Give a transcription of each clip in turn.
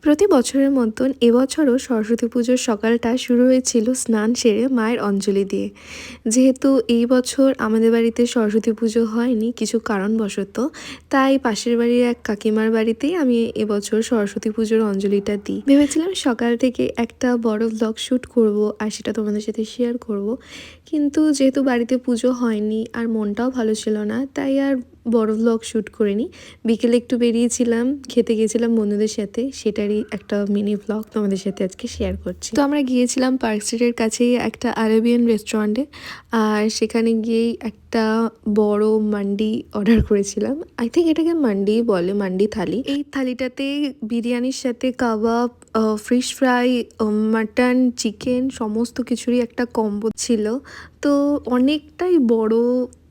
প্রতি বছরের মতন এবছরও সরস্বতী পুজোর সকালটা শুরু হয়েছিল স্নান সেরে মায়ের অঞ্জলি দিয়ে। যেহেতু এই বছর আমাদের বাড়িতে সরস্বতী পুজো হয়নি কিছু কারণবশত, তাই পাশের বাড়ির এক কাকিমার বাড়িতেই আমি এবছর সরস্বতী পুজোর অঞ্জলিটা দিই। ভেবেছিলাম সকাল থেকে একটা বড় ব্লগ শ্যুট করব আর সেটা তোমাদের সাথে শেয়ার করব, কিন্তু যেহেতু বাড়িতে পুজো হয়নি আর মনটাও ভালো ছিল না, তাই আর বড় ব্লগ শ্যুট করিনি। বিকেলে একটু বেরিয়েছিলাম, খেতে গিয়েছিলাম বন্ধুদের সাথে, সেটারই একটা মিনি ব্লগ তোমাদের সাথে আজকে শেয়ার করছি। তো আমরা গিয়েছিলাম পার্ক স্ট্রিটের কাছেই একটা আরবিয়ান রেস্টুরেন্টে, আর সেখানে গিয়েই একটা বড় মান্ডি অর্ডার করেছিলাম। আই থিঙ্ক এটাকে মান্ডি বলে, মান্ডি থালি। এই থালিটাতে বিরিয়ানির সাথে কাবাব, ফিশ ফ্রাই, মাটন, চিকেন সমস্ত কিছুরই একটা কম্বো ছিল। তো অনেকটাই বড়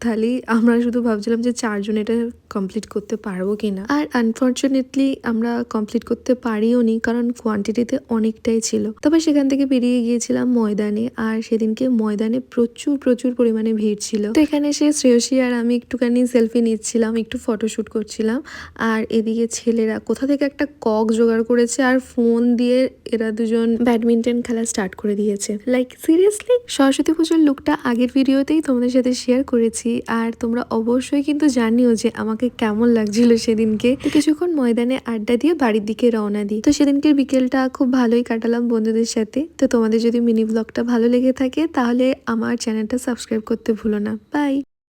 থালি। আমরা শুধু ভাবছিলাম যে 4 জন এটা কমপ্লিট করতে পারবো কিনা, আর আনফর্চুনেটলি আমরা কমপ্লিট করতে পারিও নি, কারণ কোয়ান্টিটিতে অনেকটাই ছিল। তবে সেখান থেকে বেরিয়ে গিয়েছিলাম ময়দানে, আর সেদিনকে ময়দানে প্রচুর প্রচুর পরিমাণে ভিড় ছিল। তো এখানে এসে শ্রেয়সী আর আমি একটুখানি সেলফি নিচ্ছিলাম, একটু ফটোশ্যুট করছিলাম, আর এদিকে ছেলেরা কোথা থেকে একটা কক জোগাড় করেছে আর ফোন দিয়ে এরা দুজন ব্যাডমিন্টন খেলা স্টার্ট করে দিয়েছে। লাইক সিরিয়াসলি, সরস্বতী পুজোর লুকটা আগের ভিডিওতেই তোমাদের সাথে শেয়ার করেছি, আর তোমরা অবশ্যই কিন্তু জানিও যে আমাকে কেমন লাগছিল সেদিনকে। তো কিছুক্ষণ ময়দানে আড্ডা দিয়ে বাড়ির দিকে রওনা দিই। তো সেদিনকে বিকেলটা খুব ভালোই কাটালাম বন্ধুদের সাথে। তো তোমাদের যদি মিনি ব্লগটা ভালো লেগে থাকে তাহলে আমার চ্যানেলটা সাবস্ক্রাইব করতে ভুলো না। বাই।